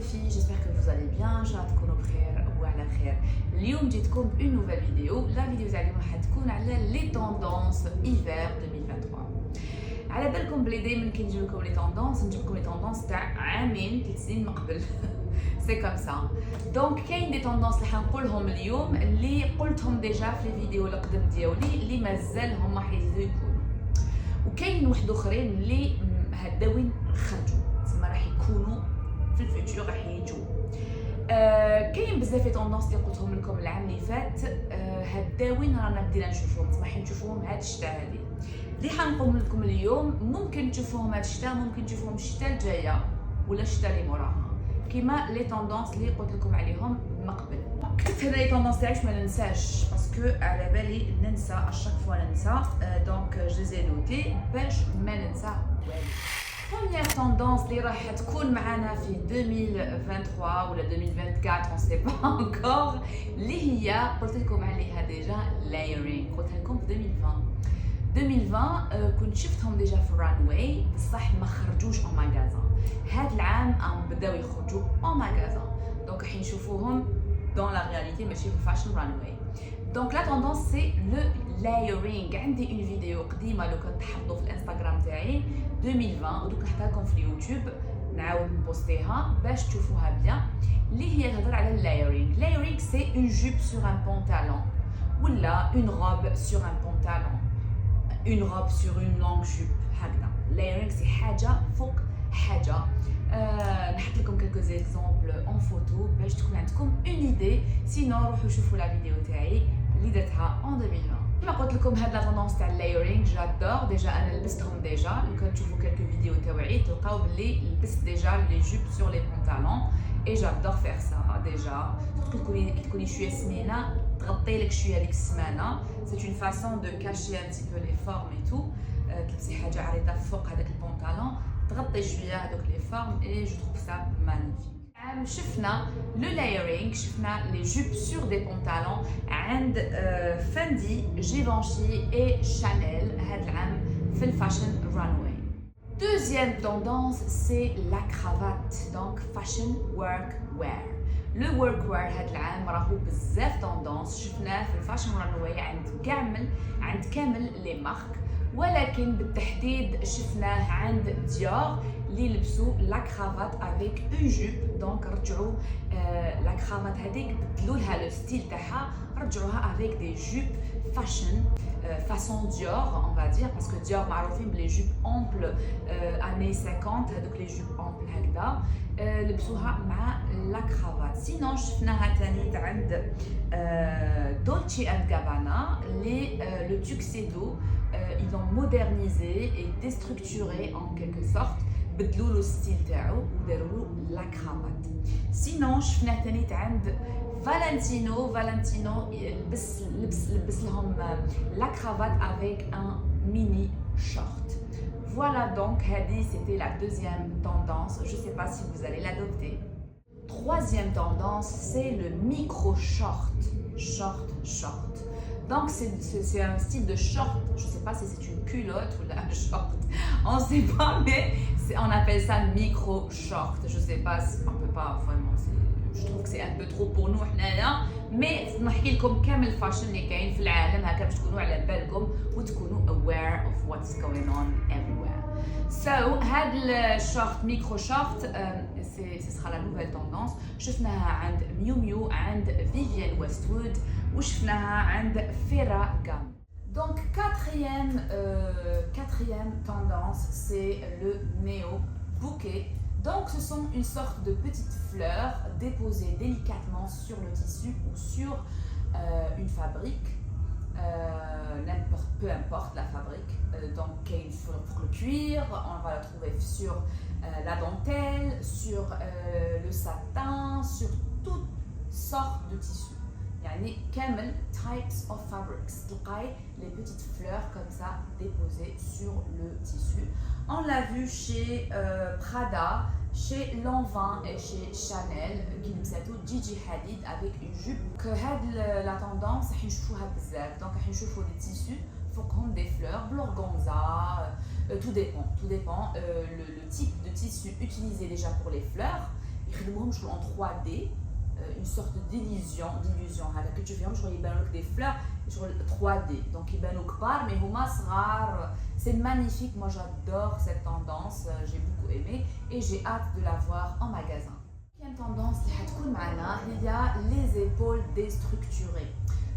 filles, j'espère que vous allez bien. جاتكم بخير وعلى خير. اليوم جيتكم une nouvelle vidéo. La vidéo تاع اليوم راح تكون على les tendances hiver 2023. على بالكم بلي دائما كي نجيب لكم لي توندونس نجيب لكم لي توندونس تاع عامين 3 سنين من قبل. سي كوم سا. دونك كاين دي توندونس اللي حنقولهم اليوم اللي قلتهم ديجا في الفيديو القدم ديالي اللي مازال هما حيزيدوا يكونوا. وكاين واحد اخرين اللي هداوين خرجوا تما راح يكونوا في الفيتور راح يجوا. كاين بزاف لي توندونس اللي قلتهم لكم العام اللي فات هداوين رانا بدينا نشوفوهم تما حنشوفوهم هاد الشتا هادي اللي حنقول لكم اليوم. ممكن تشوفوهم هاد الشتا، ممكن تشوفوهم الشتا الجايه ولا الشتا اللي موراها كيما لي توندونس اللي قلت لكم عليهم من قبل. كتبت هاد لي توندونس تاعي باش ما ننساش باسكو على بالي ننسى اشاك فوا ننسى. دونك جو زي نوتي باش ما ننسى والو. Première tendance اللي راح تكون معنا في 2023 ولا 2024 on sait pas encore اللي هي قلت لكم عليها ديجا layering. قلتها لكم في 2020 كنت شفتهم ديجا في الرانواي بصح ما خرجوش او ماغازان. هذا العام بداو يخرجوا او ماغازان دونك راح نشوفوهم dans la réalité ماشي في فاشن رانواي. دونك لا توندونس سي لو لايرينغ. عندي اون فيديو قديمه لو كنت تحطوا في الانستغرام تاعي 2020 ودوك نحطها لكم في اليوتيوب نعاود نبوستيها باش تشوفوها بيان اللي هي تهضر على اللايرينغ. لايرينغ سي اون جوب سور ان بونطالون ولا اون روب سور ان بونطالون اون روب سور اون لونغ جوب هكذا. لايرينغ سي حاجه فوق حاجه. نحط لكم كلكو زيكزامبل اون فوتو باش تكون عندكم اون ايدي. سينو روحوا شوفوا لا فيديو تاعي اللي درتها اون 2020. كما قلت لكم هاد لا توندونس تاع اللايرينغ جادور ديجا انا لبستهم ديجا. لو كان تشوفوا كلكو فيديو تاوعي تلقاو بلي لبست ديجا لي جوب سور لي بونطالون اي جادور فيغ سا. ديجا تكوني شويه سمينه تغطي لك شويه هذيك السمانه. سي اون فاسون دو كاشي ان تي بو لي فورم اي تو. تلبسي حاجه عريضه فوق هذاك البونطالون تغطي شويه هذوك لي فورم اي جو تروف سا مانيفيك. شفنا لو لايرينغ، شفنا لي جوب سور دي بونطالون عند فاندي جيفانشي اي شانيل هذا العام في الفاشن رانواي. دوزيام توندونس سي لا كرافات دونك فاشن ورك وير. لو ورك وير هذا العام راهو بزاف توندونس شفناه في الفاشن رانواي عند كامل لي مارك، ولكن بالتحديد شفناه عند ديور اللي لبسوا لا كرافات افيك اون جوب. دونك رجعوا لا كرافات هذيك بدلوا لها لو ستيل تاعها رجعوها افيك دي جوب فاشن فاسون ديور اون فا دير باسكو ديور معروفين بلي جوب امبل اني 50 هذوك لي جوب امبل هكذا لبسوها مع لا كرافات. سينو شفناها ثاني عند دولتشي اند غابانا لي لو توكسيدو. Ils ont modernisé et déstructuré en quelque sorte. بدلوا له الستيل تاعو وداروا له لا كرافات. سينو شفناه ثاني عند فالنتينو لبس لهم لا كرافات avec un mini short. Voilà donc هذه c'était la deuxième tendance. Je sais pas si vous allez l'adopter. Troisième tendance c'est le micro short. Short. Donc c'est un style de short. Je sais pas si c'est une culotte ou un short. On sait pas mais on appelle ça micro short. Je sais pas si on peut pas vraiment. Je trouve que c'est un peu trop pour nous حنايا. mais نحكي لكم كامل الفاشن اللي كاين في العالم هكا باش تكونوا على بالكم وتكونوا aware of what's going on everywhere. So هذا الشورت ميكرو شورت ce sera la nouvelle tendance. شفناها عند ميو عند فيفيان ويستوود وشفناها عند فيراغام. Donc quatrième tendance c'est le néo bouquet. Donc ce sont une sorte de petites fleurs déposées délicatement sur le tissu ou sur une fabrique. Peu importe la fabrique. Donc pour le cuir, on va la trouver sur la dentelle, sur le satin, sur toutes sortes de tissus. يعني كامل types of fabrics. تلقاي les petites fleurs comme ça déposées sur le tissu. On l'a vu chez Prada, chez Lanvin et chez Chanel qui لبساتو Gigi Hadid avec une jupe. Que هاد la tendance راح نشوفوها بزاف. Donc راح نشوفو des tissus فوقهم des fleurs, l'organza, tout dépend. Le type de tissu utilisé déjà pour les fleurs يخدموهم شغل en 3D, une sorte d'illusion هذا كي تشوفيهم شغل يبانوا لك des fleurs شغل 3D, donc يبانوا كبار mais هما صغار. C'est magnifique, moi j'adore cette tendance, j'ai beaucoup aimé et j'ai hâte de la voir en magasin. Deuxième tendance اللي حتكون معنا هي les épaules déstructurées.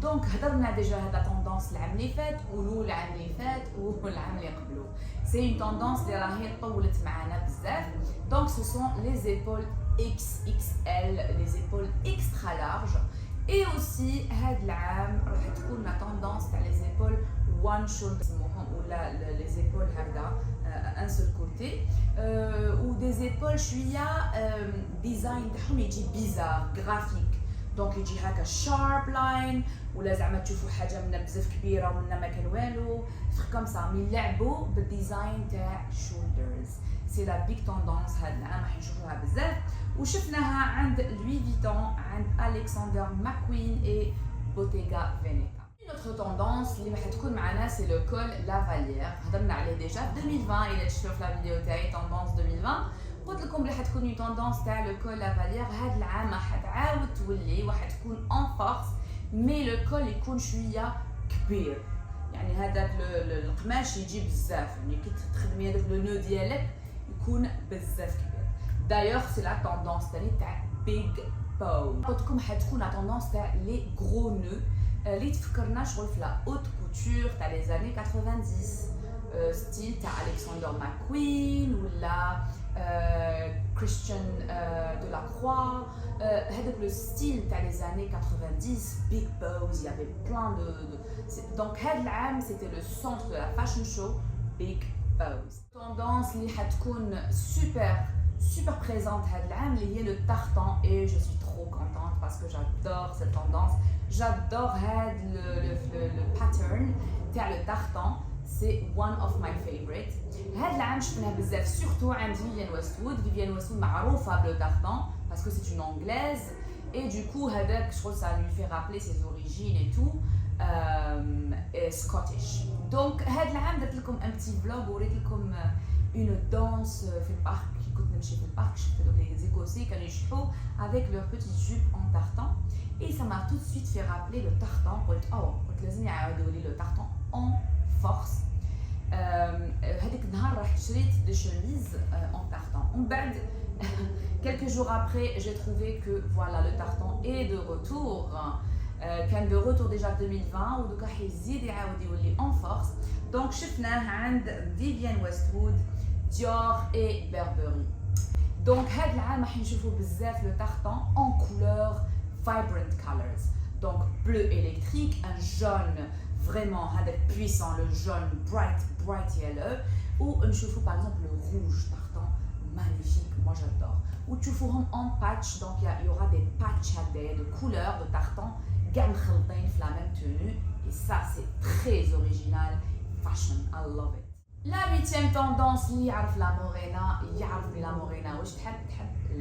دونك هضرنا ديجا هذا تندونس العام اللي فات والعام اللي فات والعام اللي قبله. سي اون تندونس اللي راهي طولت معنا بزاف. دونك سو سون لي زيبول XXL, les épaules extra larges. Et aussi هذا العام راح تكون لا تندونس تاع les épaules one shoulder يسموهم ولا les épaules هكذا un seul côté ou des épaules شويه ديزاين تاعهم يجي بيزار graphique. دونك يجي هكا شارب لاين ولا زعما تشوفوا حاجه منا بزاف كبيره ومنا ما كان والو كوم سا. مي يلعبوا بالديزاين تاع شولدرز. سي لا بيك توندونس هاد العام راح نشوفوها بزاف وشفناها عند لوي فيتون عند الكسندر ماكوين اي بوتيغا فينيتا. Notre tendance اللي راح تكون معنا سي لو كول لافاليير. هضرنا عليه ديجا في 2020 الى تشوفوا في لا فيديو تاعي توندونس 2020. قلت لكم بلي حتكون اون توندونس تاع لو كول لافاليير. هاد العام حتعاود تولي وحتكون اون فورس مي لو كول يكون شويه كبير. يعني هذاك القماش يجي بزاف، يعني كي تخدمي هذاك لو نو ديالك يكون بزاف كبير. دايوغ سي لا توندونس تاني تاع بيج بو. قلت لكم حتكون لا توندونس تاع لي غرو نو اللي تفكرنا شغل في لا اوت كوتور تاع لي زاني 90 ستيل تاع الكسندر ماكوين ولا Christian de la Croix, le style des années 90, big bows, il y avait plein de... Donc c'était le centre de la fashion show, big bows. Tendance qui va super présente c'est le tartan et je suis trop contente parce que j'adore cette tendance. J'adore le pattern, le tartan. C'est one of my favorites. هاد العام شفناها بزاف surtout عند فيفيان ويستوود. فيفيان ويستوود معروفة بلو tartan parce que c'est une anglaise et du coup هذاك شغل ça lui fait rappeler ses origines et tout Scottish. Donc هاد العام درت لكم un petit vlog وريت لكم une danse في البارك. كي كنت نمشي في البارك شفت دوك les écossais كانوا يشحوا avec leur petite jupe en tartan et ça m'a tout de suite fait rappeler le tartan. قلت لازم يعاودوا لي le tartan en force. هذيك النهار رحت شريت دي شوميز en tartan. ومن بعد quelques jours après j'ai trouvé que voilà le tartan est de retour. كان de retour déjà 2020 ودوكا حيزيد يعاود يولي en force. donc شفناه عند فيفيان ويستوود ديور et Burberry. donc هذا العام راح نشوفوا بزاف le tartan en couleur vibrant colors. donc bleu électrique, un jaune vraiment puissant, le jaune bright yellow, ou نشوفوا par exemple le rouge tartan magnifique, moi j'adore. ou تشوفوهم en patch, donc il y aura des patchs de couleurs de tartan كاع مخلطين في la même tenue et ça c'est très original, fashion, I love it. La 8e tendance اللي يعرف لا مورينا يعرف بلا مورينا واش تحب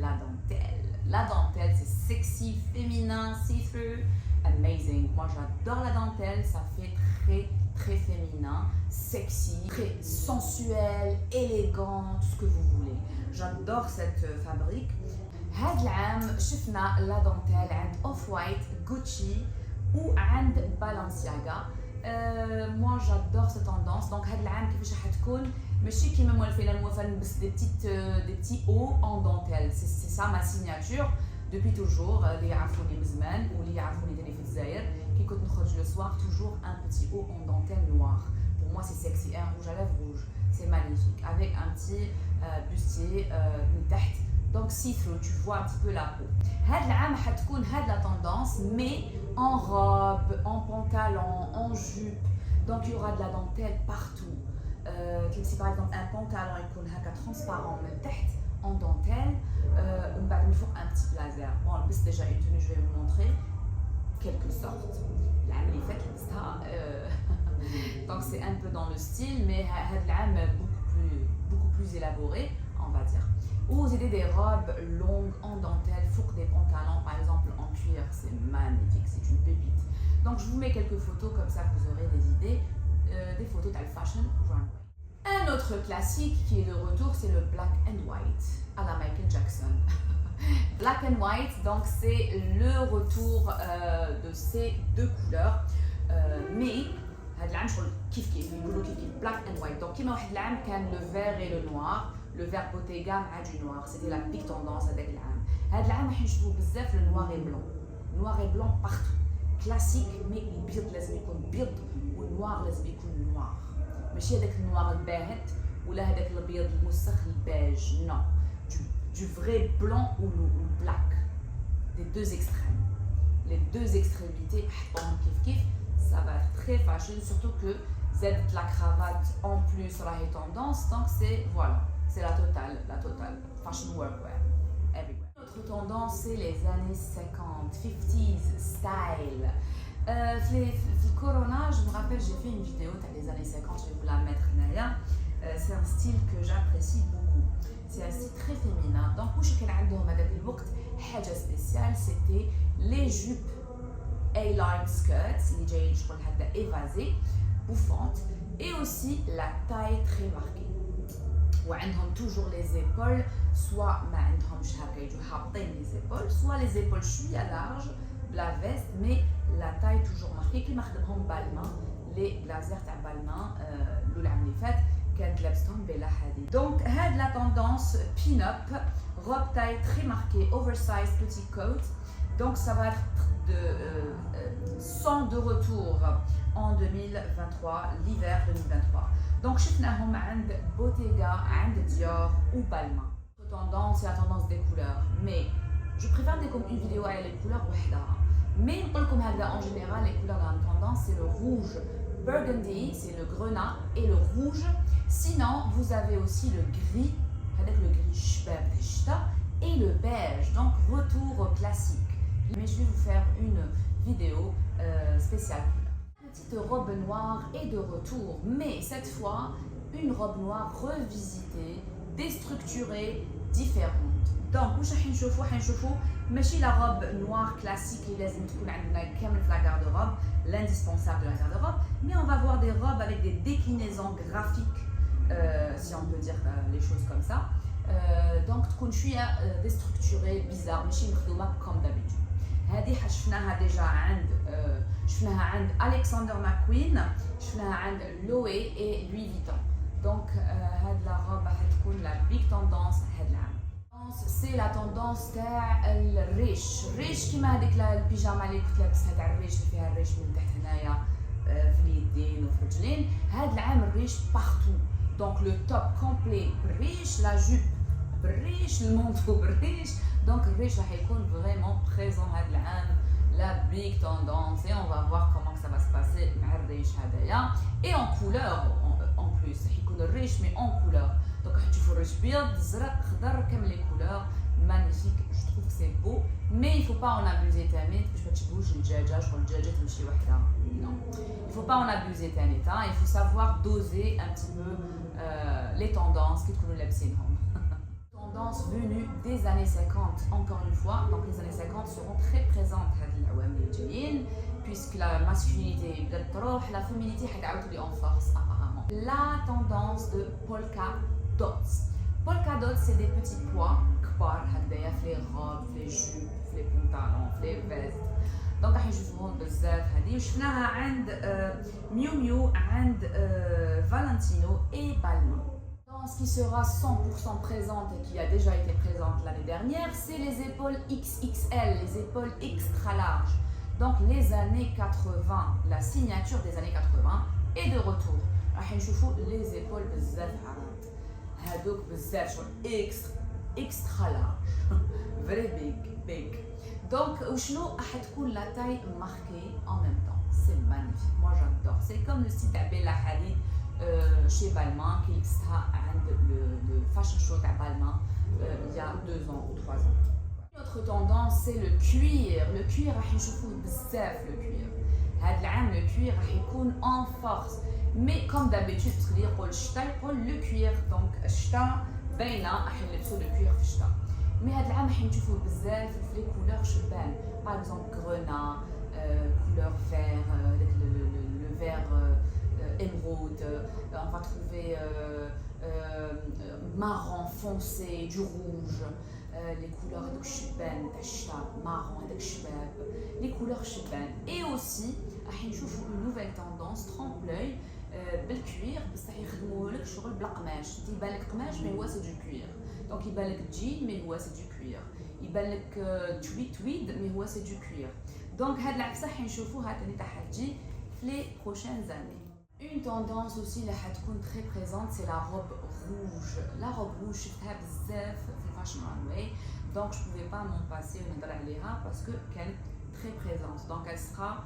la dentelle. La dentelle c'est sexy, féminin, see-through, amazing. Moi j'adore la dentelle, ça fait très féminin, sexy, très sensuel, élégant, tout ce que vous voulez. J'adore cette fabrique. هاد العام شفنا لا دانتيل عند اوف وايت, Gucci ou عند Balenciaga. moi j'adore cette tendance. donc هاد العام كيفاش راح تكون ماشي كيما موالفين موالفه نلبس des petits hauts en dentelle. c'est ça ma signature depuis toujours. اللي يعرفوني من زمان واللي يعرفوني تاني في الجزائر كي كنت نخرج le soir toujours un petit haut en dentelle noire. pour moi c'est sexy, un rouge à lèvres rouge, c'est magnifique avec un petit bustier من تحت. donc see-through, tu vois un petit peu la peau. هاد العام حتكون هاد la tendance mais en robe, en pantalon, en jupe. donc il y aura de la dentelle partout. comme si par exemple un pantalon يكون هكا transparent من تحت en dentelle ومن بعد من فوق un petit blazer. bon لبست déjà une tenue, je vais vous montrer quelque sorte. العام اللي فات لبستها donc c'est un peu dans le style mais هاد العام beaucoup plus élaboré on va dire. ou vous avez des robes longues en dentelle, fouq des pantalons par exemple en cuir, c'est magnifique, c'est une pépite. donc je vous mets quelques photos comme ça vous aurez des idées, des photos de fashion runway. un autre classique qui est de retour, c'est le black and white à la Michael Jackson. black and white, donc c'est le retour de ces deux couleurs. Mais هاد العام شغل كيف يقولوا كيف black and white. Donc كيما واحد العام كان le vert et le noir, le vert Bottega مع du noir, c'était la big tendance هذاك العام. هاد العام راح نشوفوا بزاف le noir et blanc. Noir et blanc partout. Classique, mais البيض لازم يكون بيض والنوار لازم يكون noir. ماشي هذاك النوار الباهت ولا هذاك الابيض المسخ البيج. Non. Du vrai blanc ou black. Des deux extrêmes. Les deux extrémités, ça va être très fashion, surtout que Z la cravate en plus est tendance, donc c'est voilà, c'est la totale fashion workwear everywhere. Notre tendance c'est les années 50, 50s style. Le Corona, je me rappelle, j'ai fait une vidéo des années 50, je vais vous la mettre là. C'est un style que j'apprécie beaucoup. C'est un style très féminin. Donc, واش كان عندهم هذاك الوقت حاجة spéciale, c'était les jupes A-line skirts اللي جايين شغل هكذا évasées, bouffantes, et aussi la taille très marquée. وعندهم toujours les épaules, soit ما عندهمش هكا يجوا حاطين les épaules, soit les épaules شوية larges, la veste, mais la taille toujours marquée. كيما خدمهم بالمان, les blazers تاع بالمان العام اللي فات كانت لابستهم بلا حديد. Donc هاد la tendance pin-up, robe taille très marquée, oversized petit coat. Donc ça va être sans de retour en 2023, l'hiver 2023. Donc شفناهم عند Bottega, عند Dior ou Balmain. La tendance, c'est la tendance des couleurs, mais je préfère comme une vidéo avec les couleurs وحدها. Mais comme en général, les couleurs dans la tendance, c'est le rouge burgundy, c'est le grenat, et le rouge. Sinon, vous avez aussi le gris, avec le gris شباب الشتا, et le beige, donc retour classique. Mais je vais vous faire une vidéo spéciale. Petite robe noire est de retour, mais cette fois, une robe noire revisitée, déstructurée, différente. Donc, واش راح نشوفوا ماشي la robe noire classique اللي لازم تكون عندنا كامل في la garde-robe, l'indispensable de la garde-robe, mais on va voir des robes avec des déclinaisons graphiques, si on peut dire les choses comme ça. Donc تكون شويه déstructurée, bizarre, ماشي مخدومه comme d'habitude. هذه شفناها ديجا عند Alexander McQueen, شفناها عند Loewe et Louis Vuitton. Donc هاد la robe راح تكون la big tendance هاد العام. C'est la tendance تاع الريش كيما هذيك البيجاما اللي كنت لابسها تاع الريش اللي فيها الريش من تحت هنايا في اليدين وفي الرجلين. هاد العام الريش partout. Donc le top complet بالريش, la jupe بالريش, le manteau بالريش. Donc الريش راح يكون vraiment présent هاد العام, la big tendance, et on va voir comment ça va se passer مع الريش هذايا et en couleur en plus. راح يكون الريش mais en couleur. Donc راح تشوفوا الريش بيض, زرق, خضر, كامل les couleurs magnifiques. Je trouve que c'est beau, mais il faut pas en abuser تاني باش ما تشبهوش الدجاجه, شغل الدجاجه تمشي وحدها. Non, il faut pas en abuser تاني. Il faut savoir doser un petit peu les tendances qui تكونوا لابسينهم. Tendance venue des années 50, encore une fois. Donc les années 50 seront très présentes هاد العوام اللي جايين, puisque la masculinité بدات تروح, la féminité حتعاود تولي en force apparemment. La tendance de polka dots. Polka dots, c'est des petits pois كبار هكذايا في les robes, في les jupes, في les pantalons, في les vestes. Donc راح نشوفوهم بزاف هذه, وشفناها عند ميو ميو, عند Valentino et Balmain. Ce qui sera 100% présente et qui a déjà été présente l'année dernière, c'est les épaules XXL, les épaules extra larges. Donc les années 80, la signature des années 80 est de retour. راح نشوفوا les épaules بزاف عرض, هادوك بزاف شغل extra large, very big. Donc وشنو راح تكون la taille marquée en même temps. C'est magnifique, moi j'adore. C'est comme le style تاع بيلا حديد chez Balmain qui لبستها عند le fashion show تاع Balmain il y a 2 ans ou 3 ans. Notre tendance c'est le cuir. Le cuir راح نشوفوه بزاف, le cuir. هاد العام le cuir راح يكون en force. Mais comme d'habitude, parce que يقول الشتا يقول le cuir. Donc الشتا باينه راح نلبسوا le cuir في الشتا. Mais هاد العام راح نشوفوه بزاف في les couleurs شبان. Par exemple grenat, couleur vert, le vert émeraude, on va trouver marron foncé, du rouge, les couleurs de chibben, marron, les couleurs chibben. Et aussi, une nouvelle tendance, trompe-l'œil, بالcuir بصح يخدموا لك شغل بالقماش يبان لك قماش مي هو سي دو كوير دونك يبان لك جين مي هو سي دو كوير يبان لك تويد مي هو سي دو كوير دونك هاد العفسه حنشوفوها تاني تاع تجي في لي بروشين زاني. Une tendance aussi اللي حتكون très présente c'est la robe rouge. La robe rouge شفتها بزاف في الفاشن رانواي donc je pouvais pas m'en passer ونهضر عليها parce que كانت très présente donc elle sera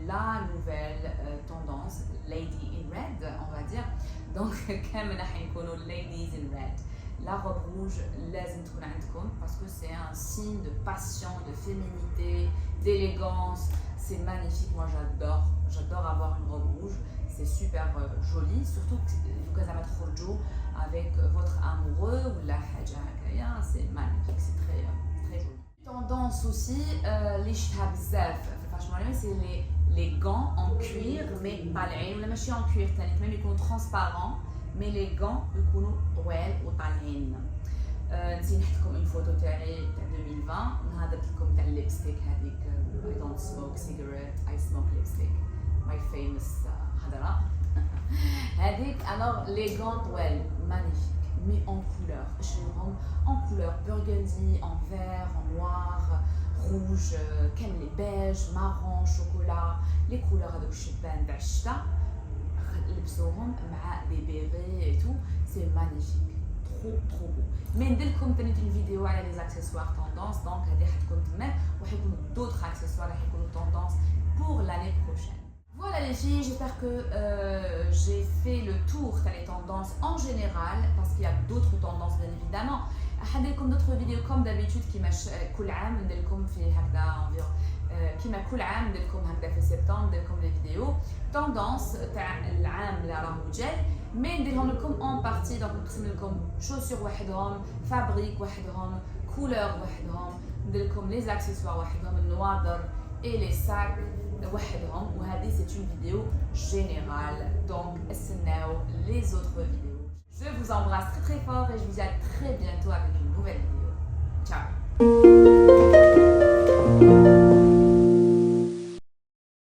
la nouvelle tendance Lady in Red on va dire donc كامل حنكونوا Ladies in Red. La robe rouge لازم تكون عندكم parce que c'est un signe de passion, de féminité, d'élégance. C'est magnifique, moi j'adore avoir une robe rouge, c'est super joli, surtout que ça va تخرجوا avec votre amoureux ou la haja hakaya, c'est magnifique, c'est très très joli. Tendance aussi les شفتها بزاف في الفاشن رانواي c'est les gants en cuir mais طالعين ولا ماشي en cuir ثاني même يكونوا transparents mais les gants يكونوا طوال وطالعين. نسيت نحط لكم اون فوتو تاعي تاع 2020 نهضر لكم تاع الليبستيك هذيك I don't smoke cigarette I smoke lipstick my famous هضره هذيك alors les gants طوال magnifiques mais en couleur شنوهم en couleur burgundy en vert en noir rouge كامل les beige marron chocolat les couleurs هذوك الشبان تاع الشتا لبسوهم مع des bérets et tout c'est magnifique trop beau. Mais ندير لكم ثاني une vidéo على les accessoires tendance donc هذه حتكون تما وحيكونوا d'autres accessoires راح يكونوا tendance pour l'année prochaine. Voilà les filles, j'espère que j'ai fait le tour des tendances en général parce qu'il y a d'autres tendances bien évidemment. حندير لكم d'autres vidéos comme d'habitude كيما كل عام ندير لكم في هكذا كيما كل عام ندير لكم هكذا في سبتمبر ندير لكم لي فيديو توندونس تاع العام اللي راهو جاي مي نديرهم لكم اون بارتي دونك نقسم لكم شوسور وحدهم فابريك وحدهم كولور وحدهم ندير لكم لي زاكسيسوار وحدهم النوادر اي لي ساك وحدهم وهذه سي اون فيديو جينيرال دونك استناو لي زوتر فيديو. Je vous embrasse très très fort et je vous dis à très bientôt avec une nouvelle vidéo. Ciao.